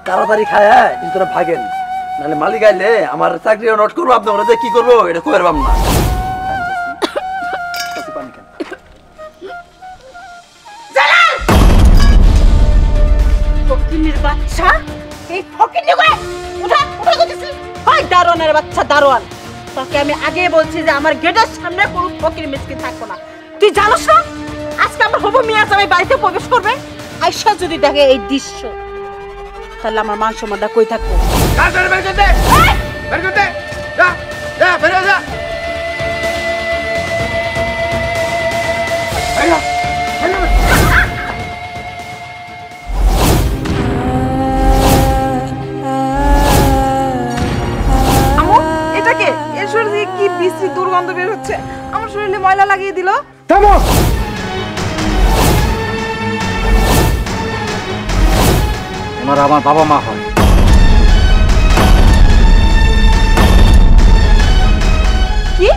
তাড়াতাড়ি খায় কিন্তু ভাগেন, নাহলে মালিক আইলে আমার চাকরি নোট করবো, আপনি ওরা যে কি করবো এটা কই পারবাম না। ফকিনের বাচ্চা, এই ফকিনি করে উঠা উঠা করতেছিস। হয় দারোয়ানের বাচ্চা দারোয়ান, তোকে আমি আগে বলছি যে আমার গেটের সামনে কোনো ফকির মিসকিন থাকবো না। তুই জানোস না আজকে আমার হবু মিয়া জামাই বাড়িতে প্রবেশ করবে, আয়শা যদি দেখে এই দৃশ্য তাহলে আমার মান সম্মানটা কই থাকবো? এটাকে এর শরীরে কি বিশ্রী দুর্গন্ধ বের হচ্ছে, আমার শরীরে ময়লা লাগিয়ে দিল। ওনারা আমার বাবা মা হয়। কি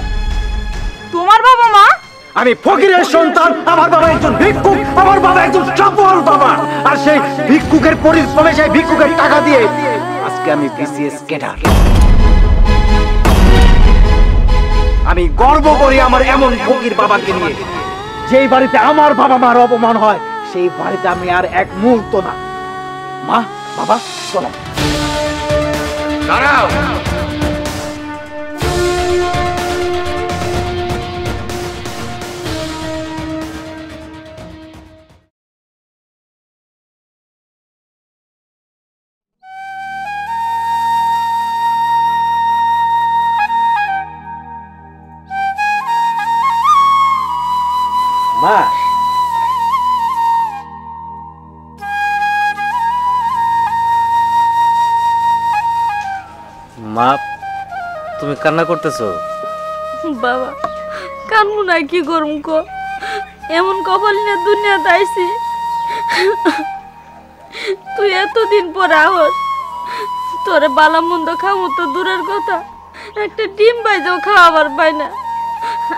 তোমার বাবা মা? আমি ফকিরের সন্তান, আমার বাবা একজন ভিক্ষুক, আমার বাবা একজন সফল বাবা, আর সেই ভিক্ষুকের পরিশ্রমে সেই ভিক্ষুকের টাকা দিয়ে আজকে আমি বিসিএস ক্যাডার। আমি গর্ব করি আমার এমন ফকির বাবাকে নিয়ে। যেই বাড়িতে আমার বাবা মার অপমান হয় সেই বাড়িতে আমি আর এক মুহূর্ত না। মা বাবা চলো। দাঁড়াও। মা মা তুমি কান্না করতেছো? বাবা কানমু না, কি করম কো, এমন কপাল নিয়ে দুনিয়াতে আইছি। তুই এতদিন পর আহস, তোরে বালা মন্দ খামো তো দূরের কথা, একটা ডিম বাইজাও খাওয়াবার পাই না।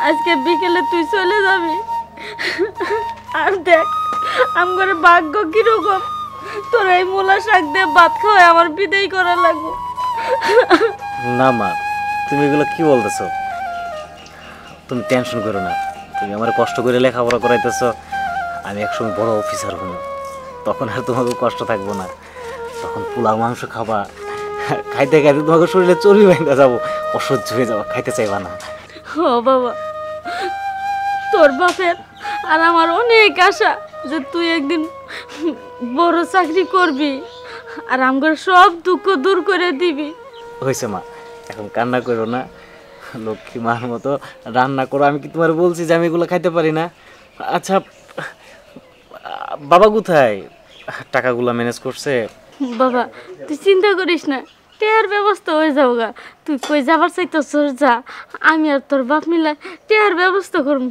আজকে বিকেলে তুই চলে যাবি, আর দেখ আমার ভাগ্য কিরকম, তোর এই মূলা শাক দিয়ে ভাত খাওয়াই আমার বিদায় করা লাগবো। না মা, তুমি এগুলো কি বলতেছো? তুমি টেনশন করো না, তুমি আমার কষ্ট করে লেখাপড়া করাইতেছো, আমি একসময় বড় অফিসার হব, তখন আর তোমাকে কষ্ট থাকবো না। তখন পোলাও মাংস খাবা, খাইতে খাইতে তোমাকে শরীরে চর্বি ভেঙে যাবো, অসহ্য হয়ে যাবো, খাইতে চাইবা না। ও বাবা, তোর বাপের আর আমার অনেক আশা যে তুই একদিন বড় চাকরি করবি আর আমার সব দুঃখ দূর করে দিবি। হয়েছে মা, এখন কান্না করো না, লক্ষ্মী মার মতো রান্না করো। আমি কি তোমার বলছি যে আমি এগুলো খাইতে পারি না? আচ্ছা বাবা কোথায়? টাকাগুলো ম্যানেজ করছে? বাবা তুই চিন্তা করিস না, টেয়ার ব্যবস্থা হয়ে যাবো গা। তুই কই যাবার চাইতো তোর যা, আমি আর তোর বাপ মিলা টেয়ার ব্যবস্থা করবো।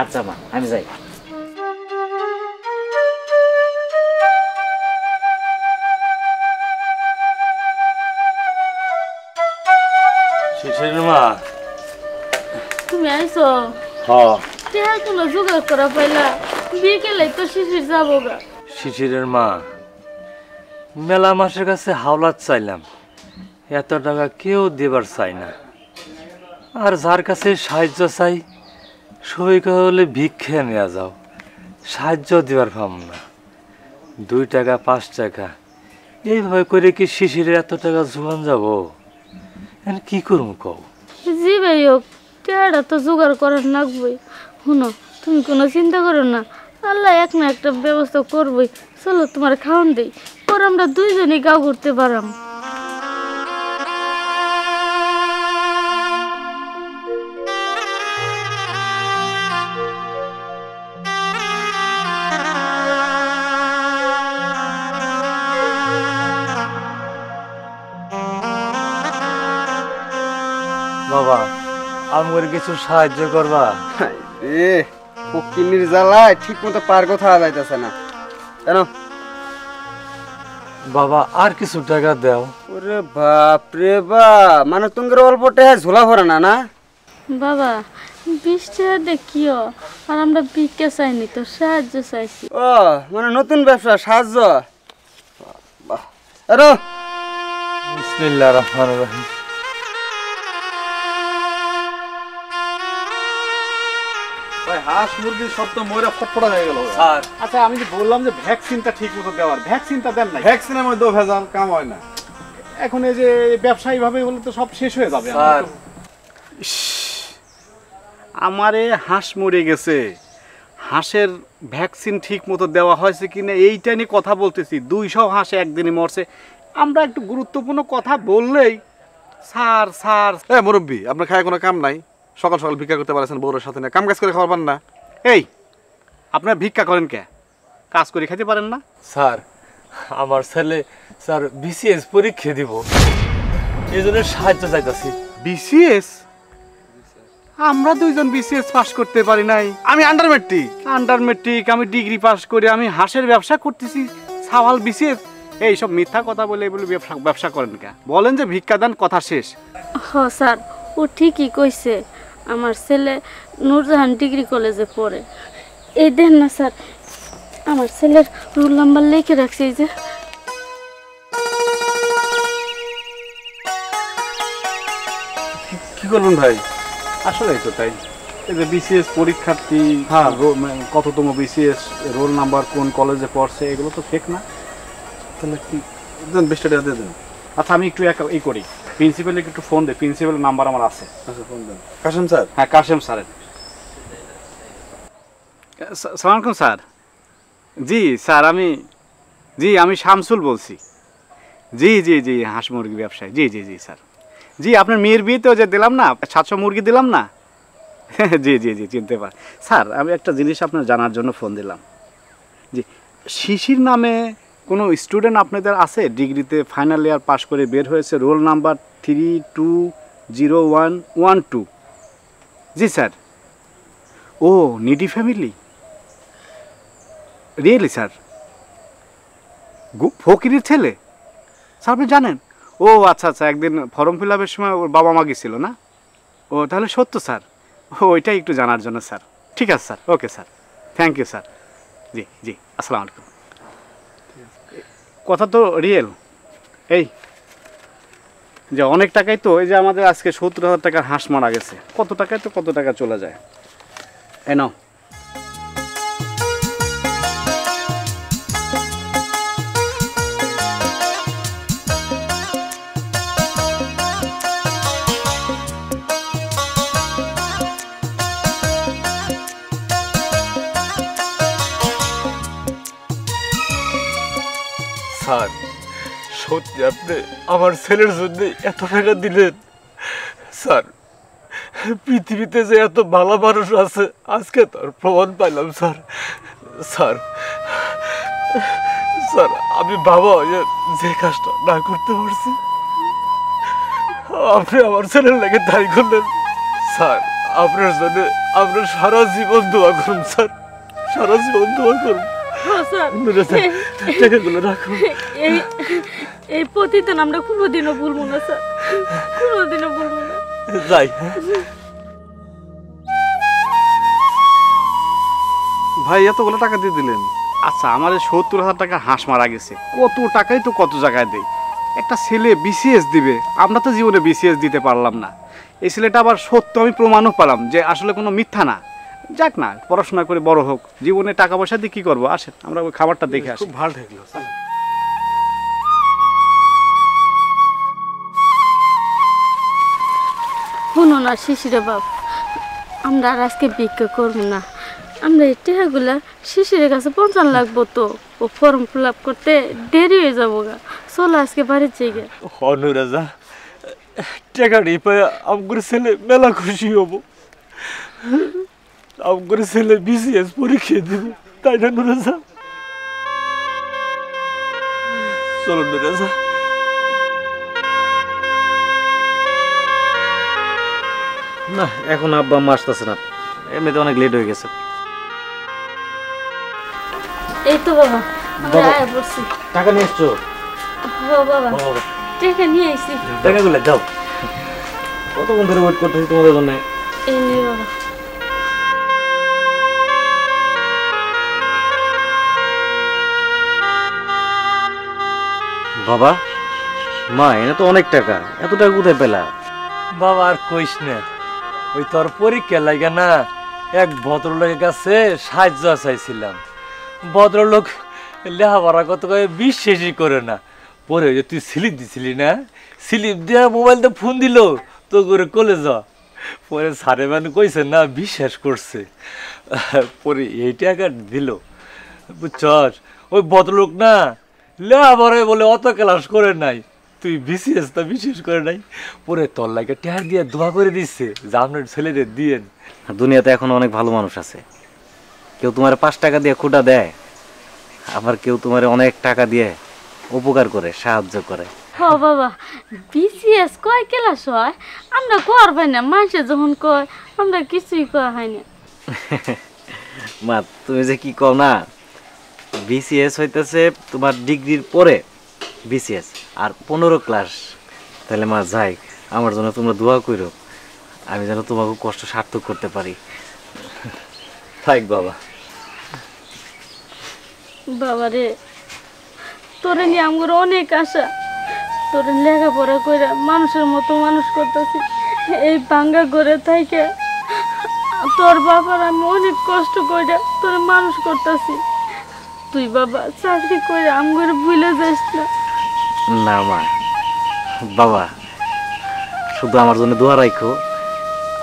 আচ্ছা মা, আমি যাই। মা তুমি আইসো? টেয়ার কোনো জোগাড় করা পাইলা? বিকেলে তো শিশির যাবো গা। শিশিরের মা, মেলা মাসের কাছে হাওলাত চাইলাম, এত টাকা কেউ দেবার চাই না, আর যার কাছে সাহায্য চাই সবাই হলে ভিক্ষে নেওয়া যাও, সাহায্য দেবার পাম না। 2 টাকা 5 টাকা এইভাবে করে কি শিশিরের এত টাকা জোগান যাবো? কি করবো কও? জি ভাই হোক, টেয়ারটা তো জোগাড় করার লাগবেই। শুনো, তুমি কোনো চিন্তা করো না, আল্লাহ এক না একটা ব্যবস্থা করবই। চলো তোমার খাওয়ান দেই, পর আমরা দুইজনই গাঁও ঘুরতে পারাম। বাবা আমার কিছু সাহায্য করবা? এ ফকিনির জ্বালায় ঠিক মতো পার কথা যাইতেছে না কেন? বাবা আর কিছু টাকা দাও। ওরে বাপ রে বাপ, মানে তোমার অল্প টাকা ঝোলা ভরে না না? বাবা 20 টাকা দেখিও, আর আমরা ভিক্ষা চাইনি, তো সাহায্য চাইছি। ও মানে নতুন ব্যবসা সাহায্য? আরে বিসমিল্লাহির রহমানির রহিম। ভাই হাঁস মুরগির সব তো ময়রা ফটফটা হয়ে গেল স্যার আচ্ছা আমি যে বললাম যে ভ্যাকসিনটা ঠিক মতো দেওয়ার ভ্যাকসিনটা দেন না ভ্যাকসিনের মধ্যে ভেজাল কাম হয় না। এখন এই যে ব্যবসায়ী ভাবে হলে তো সব শেষ হয়ে যাবে স্যার আমারে হাঁস মরে গেছে হাঁসের ভ্যাকসিন ঠিক মতো দেওয়া হয়েছে কিনা এইটা নিয়ে কথা বলতেছি 200 হাঁস একদিনই মরছে আমরা একটু গুরুত্বপূর্ণ কথা বললেই স্যার স্যার এ মুরব্বী আপনার খায় কোনো কাম নাই সকাল সকাল ভিক্ষা করতে পারছেন বউরের সাথে না কাম কাজ করে খাওয়ার পান না এই আপনারা ভিক্ষা করেন কে কাজ করে খেতে পারেন না স্যার আমার ছেলে স্যার বিসিএস পরীক্ষা দিব এই জন্য সাহায্য চাইতেছি। বিসিএস আমরা দুইজন বিসিএস পাস করতে পারি নাই আমি আন্ডার ম্যাট্রিক আন্ডার মেট্রিক আমি ডিগ্রি পাস করে আমি হাঁসের ব্যবসা করতেছি সাওয়াল বিসিএস এই সব মিথ্যা কথা বলে এগুলো ব্যবসা করেন কে বলেন যে ভিক্ষাদান কথা শেষ হ স্যার ও ঠিকই কইছে আমার ছেলে নূরজাহান ডিগ্রি কলেজে পড়ে এই দেন না স্যার আমার ছেলের রোল নাম্বার লিখে রাখছি এই যে কি করবেন ভাই আসলেই তো তাই এই যে বিসিএস পরীক্ষার্থী কততম বিসিএস রোল নাম্বার কোন কলেজে পড়ছে এগুলো তো ফেক না তাহলে কি দেন 20 টাকা দিয়ে দেন। আচ্ছা আমি একটু এই করি প্রিন্সিপালকে একটু ফোন দিই প্রিন্সিপাল নাম্বার আমার আছে আচ্ছা ফোন দেন। কাশেম স্যার হ্যাঁ কাশেম স্যারের সালাম আলাইকুম স্যার জি স্যার আমি শামসুল বলছি জি জি জি হাঁস মুরগি ব্যবসায়ী জি জি জি স্যার জি আপনার মেয়ের বিয়েতেও যে দিলাম না 700 মুরগি দিলাম না জি জি জি চিনতে পার স্যার আমি একটা জিনিস আপনার জানার জন্য ফোন দিলাম জি শিশির নামে কোনো স্টুডেন্ট আপনাদের আছে ডিগ্রিতে ফাইনাল ইয়ার পাস করে বের হয়েছে রোল নাম্বার 320112 জি স্যার ও নিডি ফ্যামিলি রিয়েলি স্যার ফকিরের ছেলে স্যার আপনি জানেন ও আচ্ছা আচ্ছা একদিন ফর্ম ফিল আপের সময় ওর বাবা মা গেছিল না ও তাহলে সত্য স্যার ও ওইটাই একটু জানার জন্য স্যার ঠিক আছে sir okay sir thank you sir জি জি আসসালামু আলাইকুম কথা তো রিয়েল এই যে অনেক টাকাই তো এই যে আমাদের আজকে 70,000 টাকার হাঁস মারা গেছে কত টাকায় তো কত টাকা চলে যায় এই নাও স্যার সত্যি আপনি আমার ছেলের জন্য এত টাকা দিলেন স্যার পৃথিবীতে যে এত ভালো মানুষ আছে আজকে তার প্রমাণ পাইলাম স্যার স্যার স্যার আমি বাবা যে কাজটা না করতে পারছি আপনি আমার ছেলের লাগে তাই করলেন স্যার আপনার জন্য আপনার সারা জীবন দোয়া করুন স্যার সারা জীবন দোয়া করুন টাকাগুলো রাখুন এই প্রতিদিন আমরা কোনোদিনও ভুলবো না স্যার কোনোদিনও ভুলবো না যাই ভাই এতগুলো টাকা দিয়ে দিলেন আচ্ছা আমাদের 70,000 টাকা হাঁস মারা গেছে কত টাকাই তো কত জায়গায় দেয় একটা ছেলে বিসিএস দিবে আমরা তো জীবনে বিসিএস দিতে পারলাম না এই ছেলেটা আবার সত্য আমি প্রমাণও পেলাম যে আসলে কোনো মিথ্যা না যাক না পড়াশোনা করে বড় হোক জীবনে টাকা পয়সা দিয়ে কী করবো আসেন আমরা ওই খাবারটা দেখে আসি খুব ভালো ঠেকলো স্যার শুনো না শিশিরে বাপ আমরা আর আজকে ভিক্ষা করবো না আমরা এই টাকাগুলা শিশিরের কাছে পৌঁছান লাগবো তো ও ফর্ম ফিল আপ করতে দেরি হয়ে যাবো গা চলো আজকে বাড়ির জায়গা অনুরাজা টাকাটি পায় আমার ছেলে মেলা খুশি হব আমার ছেলে বিসিএস পরীক্ষা দিব তাই না নুরাজা চলো নুরাজা না এখন আব্বা আম্মা আসতেছে না এমনিতে অনেক লেট হয়ে গেছে এই তো বাবা আমরা আয়া পড়ছি টাকা নিয়ে এসছো ও বাবা টাকা নিয়ে আইছি টাকাগুলো দাও কতক্ষণ ধরে ওয়েট করতেছি তোমাদের জন্য এই নে বাবা বাবা মা এনে তো অনেক টাকা, এত টাকা কোথায় পেলা? বাবা আর কইস না, ওই তোর পরীক্ষা লাগে না এক ভদ্রলোকের কাছে সাহায্য চাইছিলাম। ভদ্রলোক লেখাপড়া কত করে বিশ্বাসই করে না। পরে ওই যে তুই স্লিপ দিছিলি না, স্লিপ দেওয়া মোবাইলটা ফোন দিল তো করে কলেজ। পরে সারে মানে কইছে না, বিশ্বাস করছে। পরে এই টাকা দিল, বুঝছস? ওই ভদ্রলোক না লেখাপড়ায় বলে অত ক্লাস করে নাই, তুই বিসিএস তা বিশেষ করে নাই। পরে তোর লাগে টেয়ার দিয়ে দোয়া করে দিচ্ছে যে আপনার ছেলেদের দিয়েন। দুনিয়াতে এখন অনেক ভালো মানুষ আছে, কেউ তোমার 5 টাকা দিয়ে খুঁটা দেয়, আবার কেউ তোমার অনেক টাকা দিয়ে উপকার করে, সাহায্য করে। হ বাবা, বিসিএস কয় ক্লাস হয় আমরা কর পাই না, মানুষে যখন কয় আমরা কিছুই করা হয় না। মা তুমি যে কি কও না, বিসিএস হইতেছে তোমার ডিগ্রির পরে বিসিএস আর 15 ক্লাস। তাহলে মা যাই, আমার জন্য তোমরা দোয়া করো, আমি যেন তোমাকে কষ্ট সার্থক করতে পারি। থাক বাবা। বাবা রে, তোরে নিয়ে আমার অনেক আশা, তোরে লেখাপড়া করে মানুষের মতো মানুষ করতেছি। এই ভাঙ্গা করে থাইকে তোর বাবার আমি অনেক কষ্ট করে তোরে মানুষ করতেছি। তুই বাবা চাকরি করে আমার ভুলে যাস না। না মা, বাবা শুধু আমার জন্য দোয়া রাখো,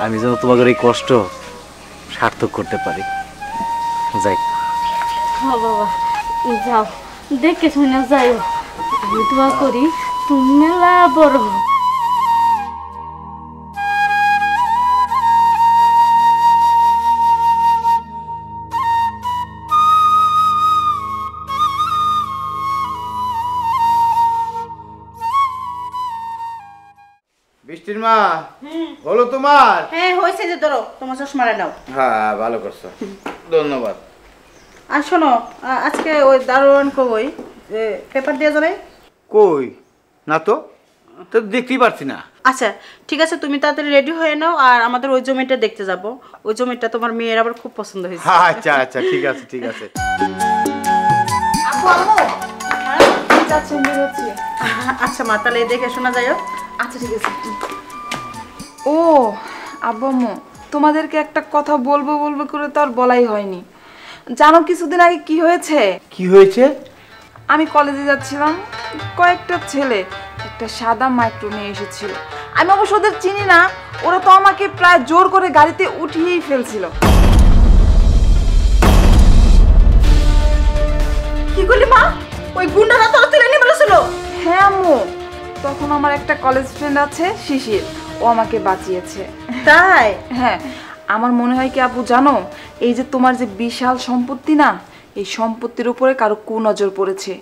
আমি যেন তোমাদের এই কষ্ট সার্থক করতে পারি। যাই। হ্যাঁ বাবা, যাও, দেখে শুনে যাইও। আমি দোয়া করি তুমি মেলা বড় হও। বৃষ্টির মা, হলো তোমার? হ্যাঁ হয়েছে, যে ধরো তোমার চশমাটা নাও। হ্যাঁ ভালো করছো, ধন্যবাদ। আর শোনো, আজকে ওই দারোয়ান কই পেপার দিয়ে যাবে? কই না তো, তো দেখতেই পারছি না। আচ্ছা ঠিক আছে, তুমি তাড়াতাড়ি রেডি হয়ে নাও, আর আমাদের ওই জমিটা দেখতে যাব। ওই জমিটা তোমার মেয়ের আবার খুব পছন্দ হয়েছে। আচ্ছা আচ্ছা ঠিক আছে ঠিক আছে। আপু আম্মু যাচ্ছেন, বের হচ্ছি। আচ্ছা মা, তাহলে দেখে শোনা যাইও। আচ্ছা ঠিক আছে। ও আব্বু আম্মু, তোমাদেরকে একটা কথা বলবো বলবো করে তো আর বলাই হয়নি। জানো কিছুদিন আগে কি হয়েছে? কি হয়েছে? আমি কলেজে যাচ্ছিলাম, কয়েকটা ছেলে একটা সাদা মাইক্রো নিয়ে এসেছিল। আমি অবশ্য ওদের চিনি না, ওরা তো আমাকে প্রায় জোর করে গাড়িতে উঠিয়েই ফেলছিল। কি করলি মা? ওই গুন্ডারা তো তুলে নিয়ে বলেছিল? হ্যাঁ আম্মু, তখন আমার একটা কলেজ ফ্রেন্ড আছে শিশির, ও আমাকে বাঁচিয়েছে। তাই? হ্যাঁ, আমার মনে হয় কি আপু জানো, এই যে তোমার যে বিশাল সম্পত্তি না, এই সম্পত্তির উপরে কারো কুনজর পড়েছে,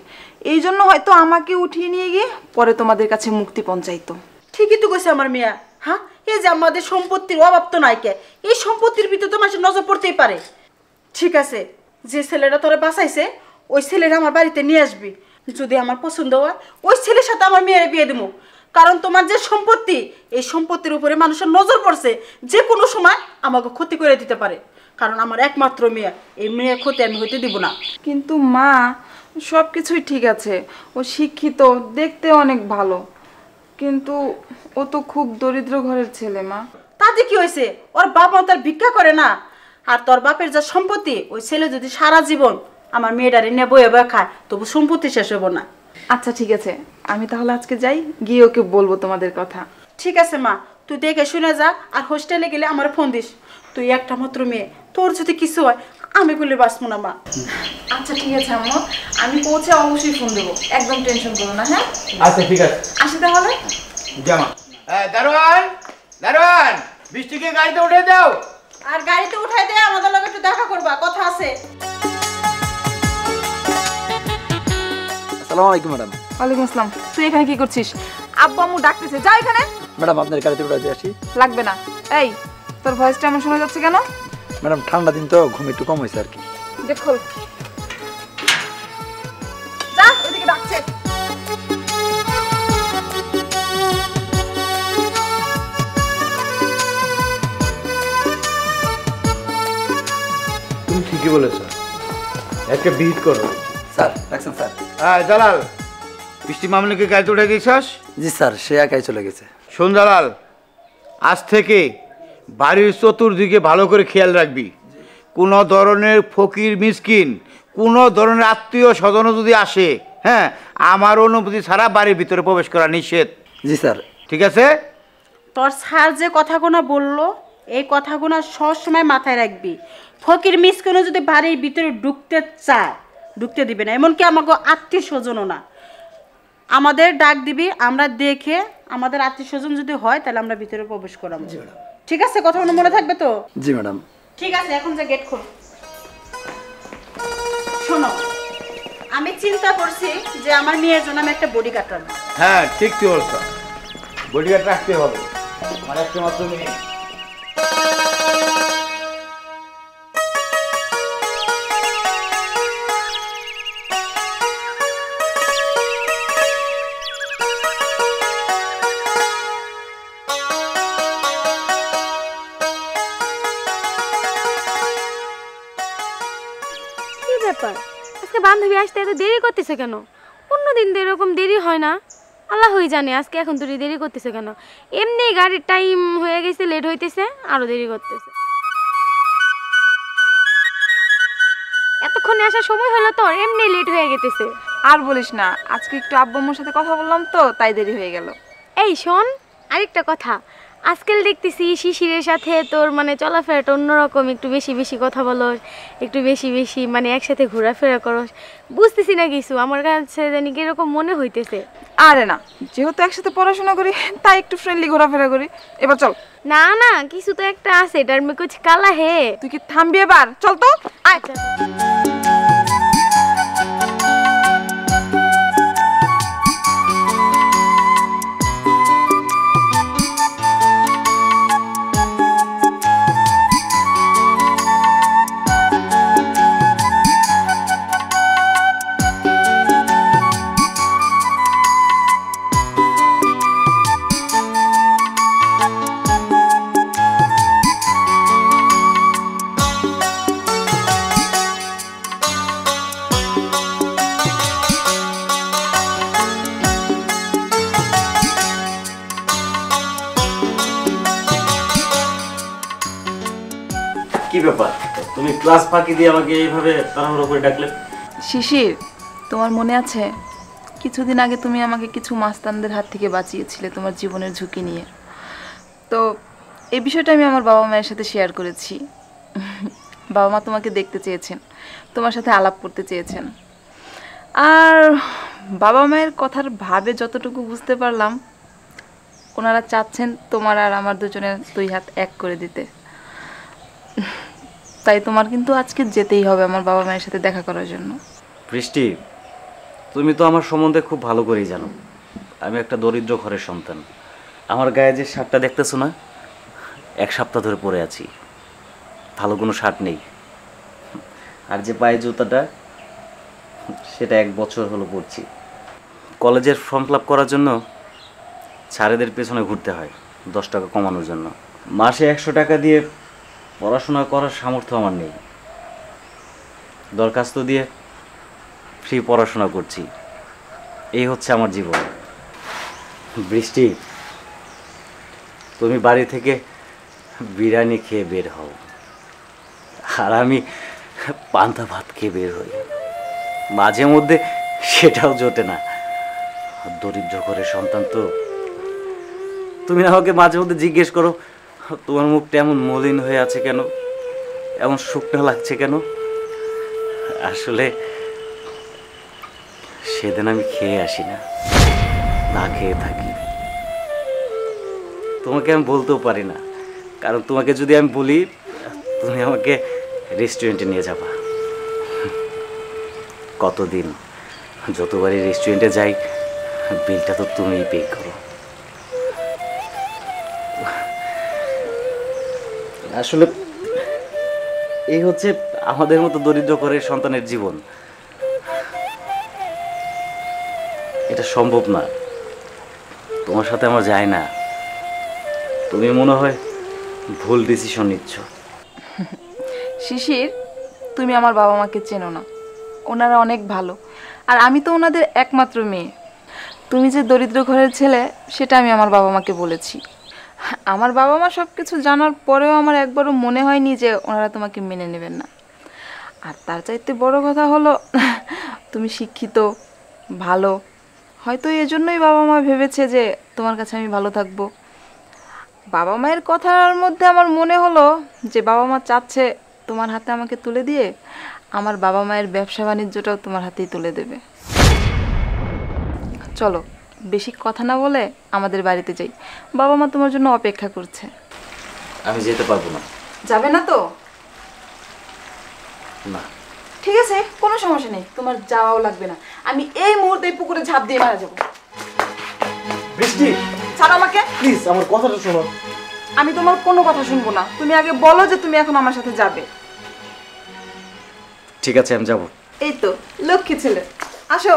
এই জন্য হয়তো আমাকে উঠিয়ে নিয়ে গিয়ে পরে তোমাদের কাছে মুক্তি পৌঁছাইতো। ঠিকই তো কইছে আমার মেয়া। হ্যাঁ, এই যে আমাদের সম্পত্তির অভাব তো নাই কে, এই সম্পত্তির ভিতর তো মানুষের নজর পড়তেই পারে। ঠিক আছে, যে ছেলেটা তোরা বাঁচাইছে ওই ছেলেটা আমার বাড়িতে নিয়ে আসবি। যদি আমার পছন্দ হয় ওই ছেলের সাথে আমার মেয়ের বিয়ে দেবো। কারণ তোমার যে সম্পত্তি, এই সম্পত্তির উপরে মানুষের নজর পড়ছে, যে কোনো সময় আমাকে ক্ষতি করে দিতে পারে। কারণ আমার একমাত্র মেয়ে, এই মেয়ের ক্ষতি আমি হইতে দিব না। কিন্তু মা, সব কিছুই ঠিক আছে, ও শিক্ষিত, দেখতে অনেক ভালো, কিন্তু ও তো খুব দরিদ্র ঘরের ছেলে মা। তাতে কি হয়েছে? ওর বাপ মা তার ভিক্ষা করে না। আর তোর বাপের যা সম্পত্তি, ওই ছেলে যদি সারা জীবন আমার মেয়েটারে নিয়ে বয়ে বয়ে খায়, তবু সম্পত্তি শেষ হবো না। আচ্ছা ঠিক আছে, আমি তাহলে আজকে যাই, গিয়ে ওকে বলবো তোমাদের কথা। ঠিক আছে মা, তুই দেখে শুনে যা। আর হোস্টেলে গেলে আমার ফোন দিস। তুই একটা মাত্র মেয়ে, তোর যদি কিছু হয় আমি বলে বাঁচবো না মা। আচ্ছা ঠিক আছে আম্মু, আমি পৌঁছে অবশ্যই ফোন দেবো, একদম টেনশন করো না। হ্যাঁ আচ্ছা ঠিক আছে, আসি তাহলে। জামা দারোয়ান, দারোয়ান বৃষ্টিকে গাড়িতে উঠে দাও। আর গাড়িতে উঠাই দে, আমাদের লগে একটু দেখা করবা, কথা আছে। আসসালামু আলাইকুম ম্যাডাম। ওয়ালাইকুম আসসালাম। তুই এখানে কি করছিস? আব্বু আম্মু ডাকতেছে, যা এখানে। ম্যাডাম আপনার গাড়িতে উঠে আসি। লাগবে না। এই তোর ভয়েসটা এমন শোনা যাচ্ছে কেন? ম্যাডাম ঠান্ডা দিন তো, ঘুম একটু কম হয়েছে আর কি। দেখো, যা ওইদিকে ডাকছে। তুমি ঠিকই বলেছো, একটা বিট করো। স্যার রাখছেন স্যার। হ্যাঁ জালাল, বৃষ্টি মামনিকে গাড়িতে উঠে গেছিস? জি স্যার, সে একাই চলে গেছে। শোন জালাল, আজ থেকে বাড়ির চতুর্দিকে ভালো করে খেয়াল রাখবি। কোনো ধরনের ফকির মিসকিন, কোনো ধরনের আত্মীয় স্বজন যদি আসে, হ্যাঁ, আমার অনুমতি ছাড়া বাড়ির ভিতরে প্রবেশ করা নিষেধ। জি স্যার। ঠিক আছে? তোর স্যার যে কথাগুলো বললো এই কথাগুলো সবসময় মাথায় রাখবি। ফকির মিসকিন যদি বাড়ির ভিতরে ঢুকতে চায় ঢুকতে দিবে না, এমনকি আমাকে আত্মীয় স্বজনও না। আমাদের ডাক দিবি, আমরা দেখে আমাদের আত্মীয় স্বজন যদি হয় তাহলে আমরা ভিতরে প্রবেশ করাবো। ঠিক আছে? কথাগুলো মনে থাকবে তো? জি ম্যাডাম। ঠিক আছে, এখন যে গেট খোল। শোনো, আমি চিন্তা করছি যে আমার মেয়ের জন্য আমি একটা বডিগার্ড রাখবো। হ্যাঁ, ঠিক তুই বলছ, বডিগার্ড রাখতে হবে। আমার একটা মাত্র মেয়ে। কি ব্যাপার, আজকে বান্ধবী আসতে এত দেরি করতেছে কেন? অন্যদিন তো এরকম দেরি হয় না। আল্লাহই জানে আজকে এখন তুই দেরি করতেছে কেন। এমনি গাড়ির টাইম হয়ে গেছে, লেট হইতেছে, আরো দেরি করতেছে। এতক্ষণে আসার সময় হলো তো, এমনি লেট হয়ে গেতেছে। আর বলিস না, আজকে একটু আব্বু আম্মুর সাথে কথা বললাম তো, তাই দেরি হয়ে গেল। এই শোন, আরেকটা কথা, আজকাল দেখতেছি শিশিরের সাথে তোর মানে চলাফেরাটা অন্যরকম, একটু বেশি বেশি কথা বলোস, একটু বেশি বেশি মানে একসাথে ঘোরাফেরা করস। বুঝতেছি না কিছু, আমার কাছে জানি কিরকম মনে হইতেছে। আরে না, যেহেতু একসাথে পড়াশোনা করি তাই একটু ফ্রেন্ডলি ঘোরাফেরা করি। এবার চল। না না, কিছু তো একটা আছে, এটার মে কুছ কালা হে। তুই কি থামবি এবার? চল তো। আচ্ছা কি ব্যাপার, তুমি ক্লাস ফাঁকি দিয়ে আমাকে এইভাবে তাড়াহুড়ো করে ডাকলে? শিশির, তোমার মনে আছে কিছুদিন আগে তুমি আমাকে কিছু মাস্তানদের হাত থেকে বাঁচিয়েছিলে তোমার জীবনের ঝুঁকি নিয়ে? তো এই বিষয়টা আমি আমার বাবা মায়ের সাথে শেয়ার করেছি। বাবা মা তোমাকে দেখতে চেয়েছেন, তোমার সাথে আলাপ করতে চেয়েছেন। আর বাবা মায়ের কথার ভাবে যতটুকু বুঝতে পারলাম, ওনারা চাচ্ছেন তোমার আর আমার দুজনের দুই হাত এক করে দিতে। তাই তোমার কিন্তু আজকে যেতেই হবে আমার বাবা মায়ের সাথে দেখা করার জন্য। বৃষ্টি, তুমি তো আমার সম্বন্ধে খুব ভালো করেই জানো আমি একটা দরিদ্র ঘরের সন্তান। আমার গায়ে যে শার্টটা দেখতেছো না, 1 সপ্তাহ ধরে পরে আছি, ভালো কোনো শার্ট নেই। আর যে পায়ে জুতাটা, সেটা 1 বছর হলো পরছি। কলেজের ফর্ম ফিল আপ করার জন্য স্যারেদের পেছনে ঘুরতে হয় 10 টাকা কমানোর জন্য। মাসে 100 টাকা দিয়ে পড়াশোনা করার সামর্থ্য আমার নেই। দরখাস্ত দিয়ে ফ্রি পড়াশোনা করছি। এই হচ্ছে আমার জীবন। বৃষ্টি, তুমি বাড়ি থেকে বিরিয়ানি খেয়ে বের হও, আর আমি পান্তা ভাত খেয়ে বের হই। মাঝে মধ্যে সেটাও জোটে না। দরিদ্র ঘরের সন্তান তো। তুমি আমাকে মাঝে মধ্যে জিজ্ঞেস করো, তোমার মুখটা এমন মলিন হয়ে আছে কেন, এমন শুকনো লাগছে কেন? আসলে সেদিন আমি খেয়ে আসি না, না খেয়ে থাকি। তোমাকে আমি বলতেও পারি না, কারণ তোমাকে যদি আমি বলি, তুমি আমাকে রেস্টুরেন্টে নিয়ে যাবা। কতদিন যতবারই রেস্টুরেন্টে যাই, বিলটা তো তুমিই পে করো। আসলে এই হচ্ছে আমাদের মতো দরিদ্র ঘরের সন্তানের জীবন। এটা সম্ভব না, তোমার সাথে আমার যায় না। তুমি মনে হয় ভুল ডিসিশন নিচ্ছ। শিশির, তুমি আমার বাবা মাকে চেনো না, ওনারা অনেক ভালো, আর আমি তো ওনাদের একমাত্র মেয়ে। তুমি যে দরিদ্র ঘরের ছেলে সেটা আমি আমার বাবা মাকে বলেছি। আমার বাবা মা সব কিছু জানার পরেও আমার একবারও মনে হয়নি যে ওনারা তোমাকে মেনে নেবেন না। আর তার চাইতে বড় কথা হলো তুমি শিক্ষিত, ভালো, হয়তো এজন্যই বাবা মা ভেবেছে যে তোমার কাছে আমি ভালো থাকবো। বাবা মায়ের কথার মধ্যে আমার মনে হলো যে বাবা মা চাচ্ছে তোমার হাতে আমাকে তুলে দিয়ে আমার বাবা মায়ের ব্যবসা বাণিজ্যটাও তোমার হাতেই তুলে দেবে। চলো বেশি কথা না বলে আমাদের বাড়িতে যাই, বাবা মা তোমার জন্য অপেক্ষা করছে। আমি যেতে পারবো না। যাবে না তো? না। ঠিক আছে, কোনো সমস্যা নেই, তোমার যাওয়াও লাগবে না। আমি এই মুহূর্তে পুকুরে ঝাঁপ দিয়ে মারা যাবো। বৃষ্টি, ছাড়ো আমাকে প্লিজ, আমার কথাটা শোনো। আমি তোমার কোনো কথা শুনবো না। তুমি আগে বলো যে তুমি এখন আমার সাথে যাবে। ঠিক আছে, আমি যাব। এই তো লক্ষ্মী ছেলে, আসো।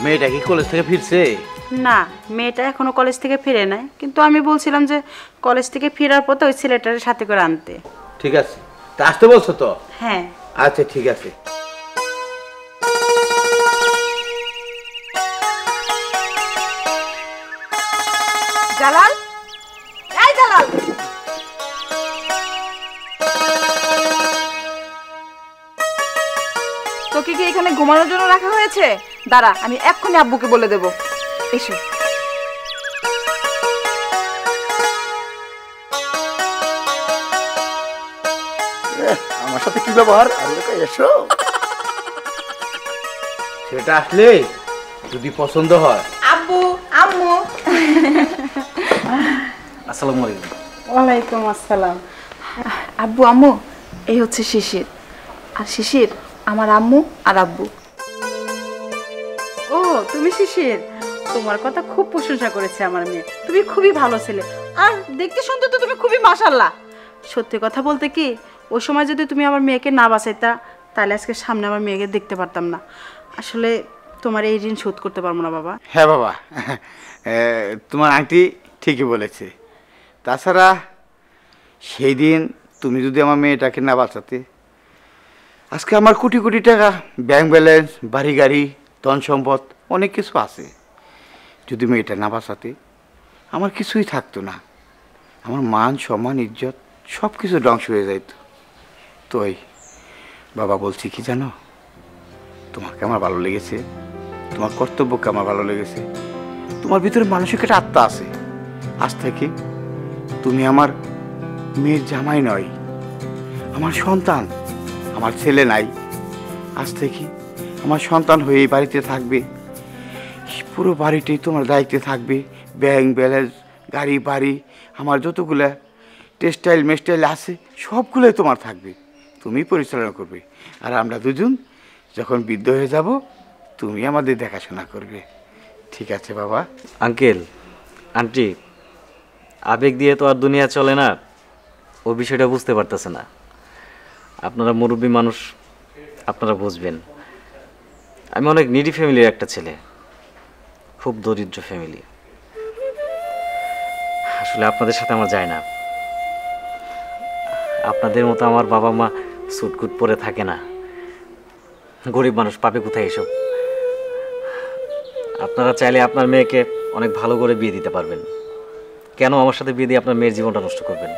মেয়েটা কি কলেজ থেকে ফিরছে? না, মেয়েটা এখনো কলেজ থেকে ফিরে নাই, কিন্তু আমি বলছিলাম যে কলেজ থেকে ফেরার পথে ওই ছেলেটার সাথে করে আনতে। ঠিক আছে, তা আসতে বলছো তো? হ্যাঁ। আচ্ছা ঠিক আছে। জালাল, এই জালাল, তোকে কি এখানে ঘুমানোর জন্য রাখা হয়েছে? দাঁড়া, আমি এক্ষুনি আব্বুকে বলে দেব। এসো। আমার সাথে কি ব্যবহার? এসো। সেটা আসলে যদি পছন্দ হয়। আব্বু, আম্মু। আসসালামু আলাইকুম। ওয়ালাইকুম আসসালাম। আব্বু, আম্মু, এই হচ্ছে শিশির। আর শিশির আমার আম্মু আর আব্বু। ও, তুমি শিশির? তোমার কথা খুব প্রশংসা করেছে আমার মেয়ে, তুমি খুবই ভালো ছেলে, আর দেখতে শুনতে তো তুমি খুবই মাশাআল্লাহ। সত্যি কথা বলতে কি, ওই সময় যদি তুমি আমার মেয়েকে না বাঁচাইতা তাহলে আজকে সামনে আমার মেয়েকে দেখতে পারতাম না। আসলে তোমার এই ঋণ শোধ করতে পারবো না বাবা। হ্যাঁ বাবা, তোমার আন্টি ঠিকই বলেছে। তাছাড়া সেই দিন তুমি যদি আমার মেয়েটাকে না বাঁচাতে, আজকে আমার কোটি কোটি টাকা ব্যাংক ব্যালেন্স, বাড়ি গাড়ি, ধন সম্পদ অনেক কিছু আছে। যদি মেয়েটা না বাঁচাতে আমার কিছুই থাকতো না। আমার মান সম্মান ইজ্জত সব কিছু ধ্বংস হয়ে যাইত। তোই বাবা বলছি কি জানো, তোমাকে আমার ভালো লেগেছে, তোমার কর্তব্যকে আমার ভালো লেগেছে। তোমার ভিতরে মানসিক একটা আত্মা আছে। আজ থেকে তুমি আমার মেয়ের জামাই নয়, আমার সন্তান। আমার ছেলে নাই, আজ থেকে আমার সন্তান হয়ে এই বাড়িতে থাকবে। পুরো বাড়িটাই তোমার দায়িত্বে থাকবে। ব্যাংক ব্যালেন্স, গাড়ি বাড়ি, আমার যতগুলা টেক্সটাইল মেস্টাইল আছে সবগুলোই তোমার থাকবে, তুমি পরিচালনা করবে। আর আমরা দুজন যখন বৃদ্ধ হয়ে যাব তুমি আমাদের দেখাশোনা করবে। ঠিক আছে বাবা? আঙ্কেল, আন্টি, আবেগ দিয়ে তো আর দুনিয়া চলে না, ও বিষয়টা বুঝতে পারতেছে না। আপনারা মুরব্বী মানুষ, আপনারা বুঝবেন। আমি অনেক নিডি ফ্যামিলির একটা ছেলে, খুব দরিদ্র ফ্যামিলি। আসলে আপনাদের সাথে আমার যায় না। আপনাদের মতো আমার বাবা মা সুটকুট পরে থাকে না। গরিব মানুষ, পাবে কোথায় এসব? আপনারা চাইলে আপনার মেয়েকে অনেক ভালো করে বিয়ে দিতে পারবেন। কেন আমার সাথে বিয়ে দিয়ে আপনার মেয়ের জীবনটা নষ্ট করবেন?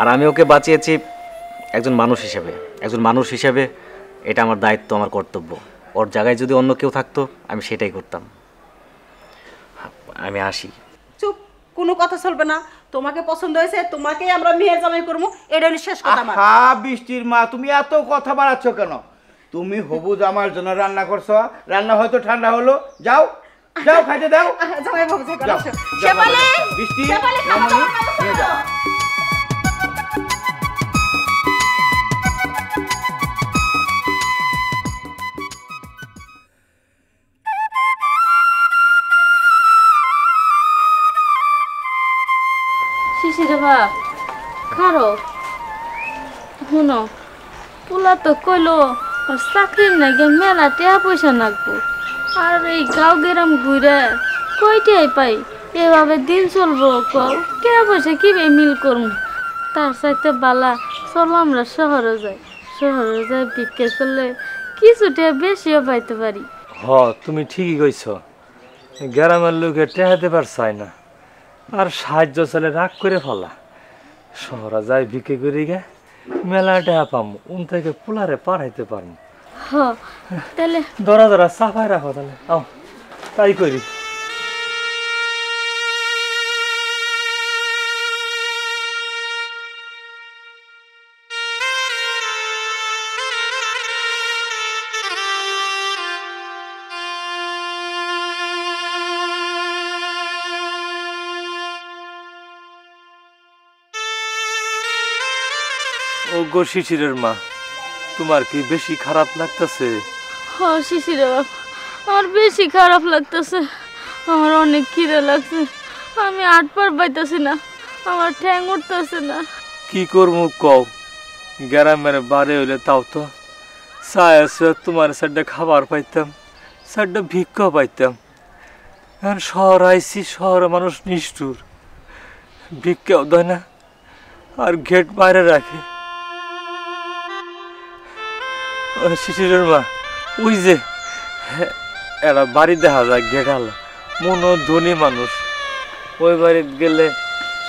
আর আমি ওকে বাঁচিয়েছি একজন মানুষ হিসেবে। একজন মানুষ হিসেবে এটা আমার দায়িত্ব, আমার কর্তব্য। ওর জায়গায় যদি অন্য কেউ থাকতো আমি সেটাই করতাম। আমি আসি। চুপ, কোনো কথা চলবে না। তোমাকে পছন্দ হয়েছে, তোমাকেই আমরা মেয়ের জামাই করবো, এটা হলো শেষ কথা আমার। হ্যাঁ বৃষ্টির মা, তুমি এত কথা বাড়াচ্ছ কেন? তুমি হবু জামার জন্য রান্না করছো, রান্না হয়তো ঠান্ডা হলো, যাও যাও খাইতে দাও। জামাই বাবু, যাও। যাও, শেফালি, বৃষ্টি, শেফালি, মামনি, নিয়ে যাও। বাপ খারো শুনো পোলা তো কইলো ওর চাকরির নাকি মেলা টেয়া পয়সা নাকবো আর এই গাঁও গ্রাম ঘুরে কয়টাই পাই এভাবে দিন চলবো কও টেয়া পয়সা কিভাবে মিল করুন তার চাইতে বালা চলো আমরা শহরে যাই ভিক্ষা করলে কিছুটা বেশিও পাইতে পারি। হ তুমি ঠিকই কইছ, গ্রামের লোকে টেহা দেবার চায় না আর সাহায্য চলে রাগ করে ফেলা। শহরে যাই ভিক্ষে করে গে মেলা টেহা পাম উন থেকে পোলারে পাঠাইতে পারবো। হ তাহলে ধরা ধরা সাফাই রাখো তাহলে আও তাই করি। ও গো শিশিরের মা, তোমার কি বেশি খারাপ লাগতেছে? হ শিশিরে বাপ, আমার বেশি খারাপ লাগতেছে। আমার অনেক খিদে লাগছে, আমি আটবার পাইতেছি না, আমার ঠ্যাং উঠতেছে না। কি করবো কও, গ্রামের বাড়ি হইলে তাও তো চায় তোমার সাইডে খাবার পাইতাম, সাইডে ভিক্ষা পাইতাম। এখন শহর আইসি, শহরে মানুষ নিষ্ঠুর, ভিক্ষাও দেয় না আর গেট বাইরে রাখে। শিশিরের মা, ওই যে এরা বাড়ি দেখা যায় গেট আলো, মনো ধনী মানুষ, ওই বাড়িতে গেলে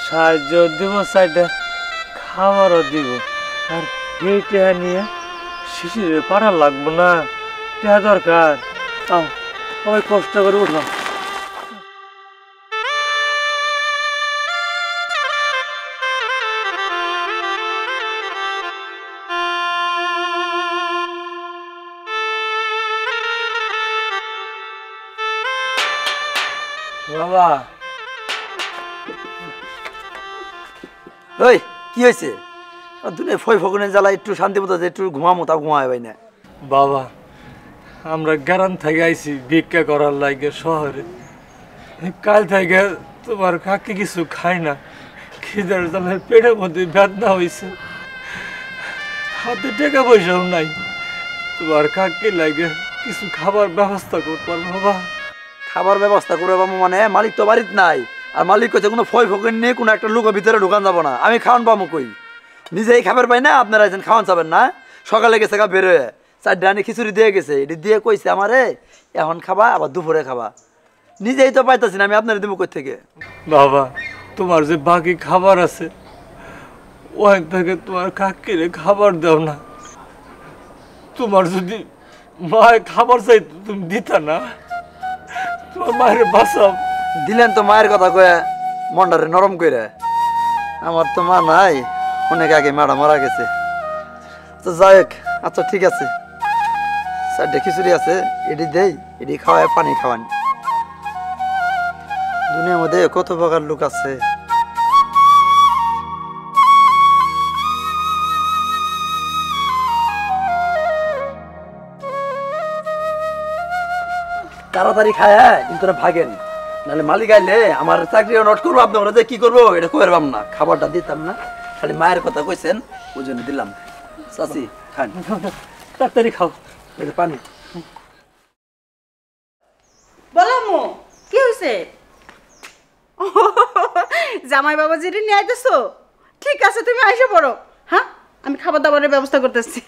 সাহায্য দিব, সাইডে খাবারও দিব। আর এই টেহা নিয়ে শিশিরে পাড়া লাগবো না, টেহা দরকার। তাও সবাই কষ্ট করে উঠলাম। বাবা ওই কি হয়েছে? দুনিয়া ফই ফগুনের জ্বালা একটু শান্তি মতো একটু ঘুমামো, তাও ঘুমায় ভাই না। বাবা আমরা গ্রাম থেকে আইছি ভিক্ষা করার লাগে শহরে। কাল থেকে তোমার কাকে কিছু খাই না, খিদার জ্বালায় পেটের মধ্যে বেদনা হয়েছে, হাতে টাকা পয়সাও নাই। তোমার কাকে লাগে কিছু খাবার ব্যবস্থা করতে পারো বাবা? খাবার ব্যবস্থা করে বাবু মানে মালিক তো বাড়িতে নাই, আর মালিক কইছে কোনো ফই ফকুন নিয়ে কোনো একটা লোকের ভিতরে ঢুকান যাবো না। আমি খাওয়ান পাবো কই? নিজেই খাবার পাই না, আপনারা একজন খাওয়ান যাবেন না? সকালে গেছে গা বেরোয় 4 ডানি খিচুড়ি দিয়ে গেছে, এটি দিয়ে কইছে আমারে এখন খাবা আবার দুপুরে খাবা। নিজেই তো পাইতেছি না, আমি আপনার দেবো কই থেকে? বাবা তোমার যে বাকি খাবার আছে ওখান থেকে তোমার কাকিরে খাবার দাও না। তোমার যদি মায়ের খাবার চাই তুমি দিতা না, তোমার মায়ের বাঁচাও। দিলেন তো মায়ের কথা কয়ে মন্ডারে নরম করে। আমার তো মা নাই, অনেক আগে মারা মারা গেছে। তো যাই হোক, আচ্ছা ঠিক আছে, 4টে খিচুড়ি আছে, এটি দেই, এটি খাওয়ায় পানি খাওয়ান। দুনিয়ার মধ্যে কত প্রকার লোক আছে। তাড়াতাড়ি খায় কিন্তু ভাগেন, নাহলে মালিক আইলে আমার চাকরি নোট করবো, আপনারা যে কি করবো এটা কই পারবাম না। খাবারটা দিতাম না, খালি মায়ের কথা কইছেন ওই জন্য দিলাম। চাচি খান, তাড়াতাড়ি খাও, এটা পানি। বলো মো কি হয়েছে? জামাই বাবাজিরে নিয়ে আইতেছো? ঠিক আছে তুমি আইসা পড়ো, হ্যাঁ আমি খাবার দাবারের ব্যবস্থা করতেছি।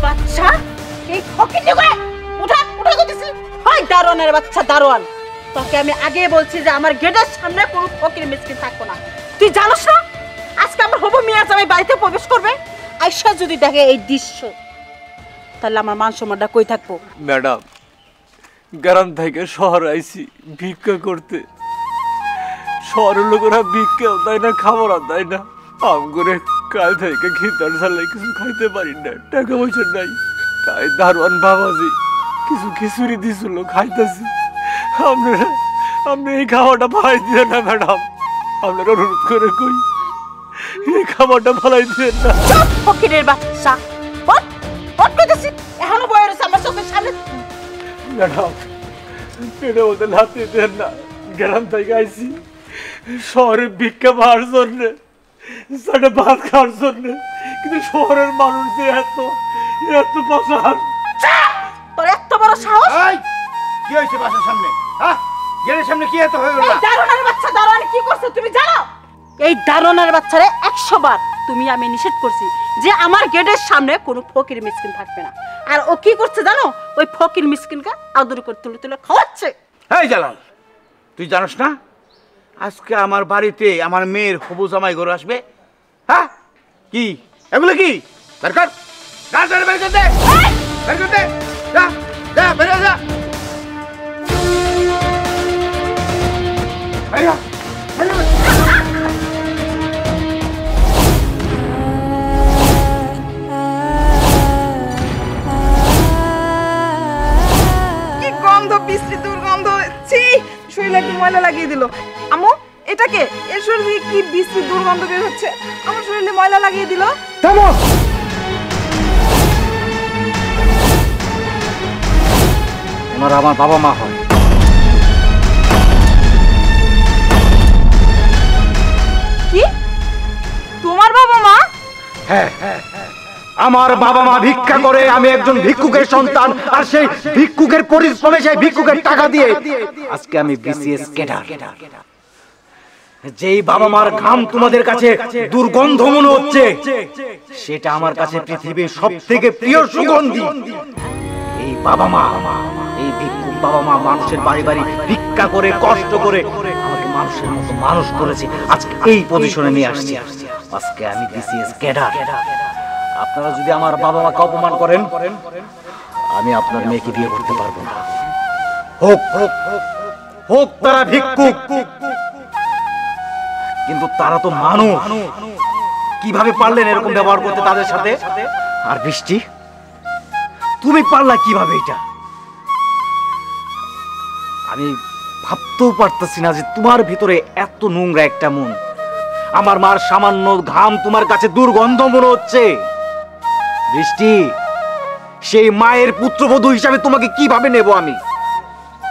বাচ্চা এই ফকিনি গো, উঠা উঠা করতেছি। হাই দারোয়ানের বাচ্চা দারোয়ান, তোকে আমি আগে বলছি যে আমার গেটের সামনে কোনো ফকির মিসকিন থাকবো না। তুই জানোস না আজকে আমার হবু মিয়া জামাই বাড়িতে প্রবেশ করবে? আয়শা যদি দেখে এই দৃশ্য তাহলে আমার মান সম্মানটা কই থাকবো? ম্যাডাম গ্রাম থেকে শহর আইছি ভিক্ষা করতে, শহরের লোকেরা ভিক্ষাও দেয় না, খাবারও দেয় না। আম করে কাল থেকে খিদার জ্বালায় কিছু খাইতে পারি না, টাকা পয়সা নাই। তাই দারোয়ান বাবাজি কিছু খিচুড়ি দিছিল, খাইতেছি। আপনারা আপনি এই খাবারটা ফালাই দিয়ে না ম্যাডাম, আপনার অনুরোধ করে কই এই খাবারটা ফালাই দিয়ে না। চুপ ফকিরের বাচ্চা, ওঠ ওঠ কইতেছি, এখনো বয়ে রয়েছে আমার চোখের সামনে। ম্যাডাম পেটে মধ্যে লাথি দেন না, গ্রাম থেকে আইছি শহরে ভিক্ষা পাওয়ার জন্যে, সাথে ভাত খাওয়ার জন্যে, কিন্তু শহরের মানুষ যে এত এত পাশান। তোর এত বড় সাহস! এই কি হইছে বাসার সামনে? হ্যাঁ গেটের সামনে কি এত হয়ে গেল? এই দারোয়ানের বাচ্চা, দারোয়ান কি করছে তুমি জানো? এই দারোয়ানের বাচ্চারে 100 বার তুমি আমি নিষেধ করছি যে আমার গেটের সামনে কোনো ফকির মিসকিন থাকবে না। আর ও কি করছে জানো? ওই ফকির মিসকিনকে আদর করে তুলে তুলে খাওয়াচ্ছে। এই জালাল, তুই জানিস না আজকে আমার বাড়িতে আমার মেয়ের হবু জামাই ঘরে আসবে? হ্যাঁ কি এগুলো কি? বের কর, বের কর দে, বের কর দে, যা যা বেরিয়ে যা। কি গন্ধ, বিশ্রী দুর্গন্ধ, ছি, শরীরে একটু ময়লা লাগিয়ে দিল। আম্মু এটা কে? এর শরীরে কি বিশ্রী দুর্গন্ধ বের হচ্ছে, আমার শরীরে ময়লা লাগিয়ে দিল। থামো, ওনারা আমার বাবা মা হয়। কি তোমার বাবা মা? হ্যাঁ আমার বাবা মা ভিক্ষা করে, আমি একজন ভিক্ষুকের সন্তান, আর সেই ভিক্ষুকের পরিশ্রমে সেই ভিক্ষুকের টাকা দিয়ে আজকে আমি বিসিএস ক্যাডার। যেই বাবা মার ঘাম তোমাদের কাছে দুর্গন্ধ মনে হচ্ছে, সেটা আমার কাছে পৃথিবীর সবথেকে প্রিয় সুগন্ধি। এই বাবা মা, এই ভিক্ষুক বাবা মা মানুষের বাড়ি বাড়ি ভিক্ষা করে কষ্ট করে আমাকে মানুষের মতো মানুষ করেছে, আজকে এই পজিশনে নিয়ে আসছে। আজকে আমি বিসিএস ক্যাডার। আপনারা যদি আমার বাবা মাকে অপমান করেন, আমি আপনার মেয়েকে বিয়ে করতে পারবো না। হোক হোক হোক তারা ভিক্ষুক, কিন্তু তারা তো মানুষ। কিভাবে পারলেন এরকম ব্যবহার করতে তাদের সাথে? আর বৃষ্টি, তুমি পারলা কিভাবে এটা? আমি ভাবতেও পারতেছি না যে তোমার ভিতরে এত নোংরা একটা মন। আমার মার সামান্য ঘাম তোমার কাছে দুর্গন্ধ মনে হচ্ছে। বৃষ্টি, সেই মায়ের পুত্রবধূ হিসাবে তোমাকে কিভাবে নেব আমি?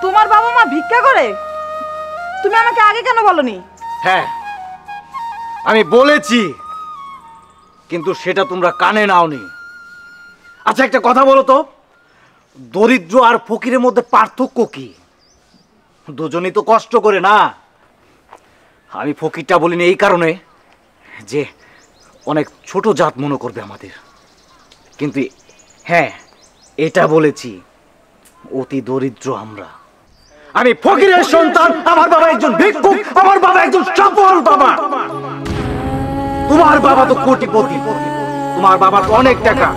তোমার বাবা মা ভিক্ষা করে? তুমি আমাকে আগে কেন বলনি? হ্যাঁ আমি বলেছি, কিন্তু সেটা তোমরা কানে নাওনি। আচ্ছা একটা কথা বলো তো, দরিদ্র আর ফকিরের মধ্যে পার্থক্য কি? দুজনেই তো কষ্ট করে না। আমি ফকিরটা বলিনি এই কারণে যে অনেক ছোট জাত মনে করবে আমাদের, কিন্তু হ্যাঁ এটা বলেছি অতি দরিদ্র আমরা। আমি ফকিরের সন্তান, আমার বাবা একজন ভিক্ষুক, আমার বাবা একজন সফল বাবা। তোমার বাবা তো কোটিপতি, তোমার বাবা তো অনেক টাকা।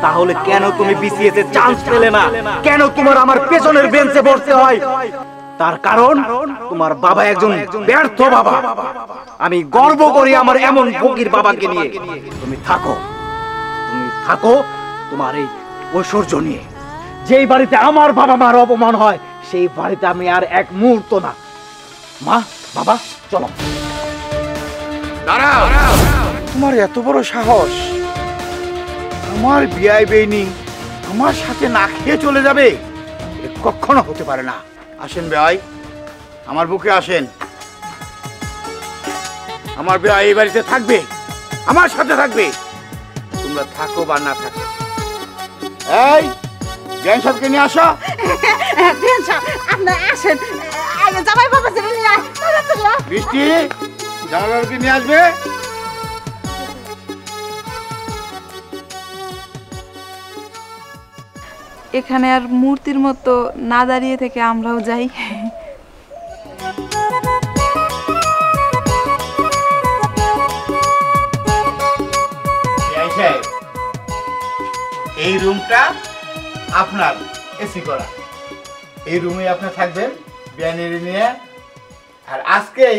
তাহলে কেন তুমি বিসিএস এর চান্স পেলে না? কেন তোমার আমার পেছনের বেঞ্চে বসতে হয়? তার কারণ তোমার বাবা একজন ব্যর্থ বাবা। আমি গর্ব করি আমার এমন ফকির বাবাকে নিয়ে। তুমি থাকো, তুমি থাকো তোমার এই ঐশ্বর্য নিয়ে। যেই বাড়িতে আমার বাবা মার অপমান হয়, সেই বাড়িতে আমি আর এক মুহূর্ত না। মা, বাবা, চলো। দাঁড়াও, তোমার এত বড় সাহস, আমার বিয়াই বেইনি আমার সাথে না খেয়ে চলে যাবে? এ কখনো হতে পারে না। আসেন বেয়াই, আমার বুকে আসেন। আমার বেয়াই এই বাড়িতে থাকবে, আমার সাথে থাকবে। তোমরা থাকো বা না থাকো। এই জ্ঞান সাহেবকে নিয়ে আসো। আপনি আসেন, জামাই বাবা ছেলে নিয়ে আয়। বৃষ্টি, জামাই বাবাকে নিয়ে আসবে। এখানে আর মূর্তির মতো না দাঁড়িয়ে থেকে আমরাও যাই। এই রুমটা আপনার এসি করা, এই রুমে আপনি থাকবেন বিয়ানির নিয়ে। আর আজকেই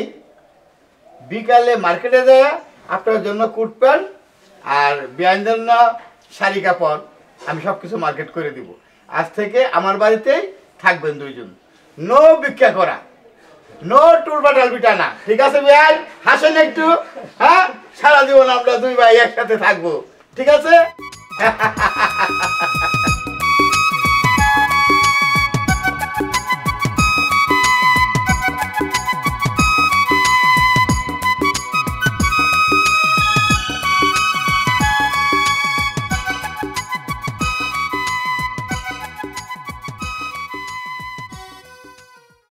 বিকালে মার্কেটে যায় আপনার জন্য কোট প্যান্ট আর বিয়ানের জন্য শাড়ি কাপড় আমি সবকিছু মার্কেট করে দিব। আজ থেকে আমার বাড়িতেই থাকবেন দুইজন। নো ভিক্ষা করা, নো টুলবাটাল বিটানা, ঠিক আছে ভাই? হাসেন একটু, হ্যাঁ? সারা জীবন আমরা দুই ভাই একসাথে থাকবো, ঠিক আছে?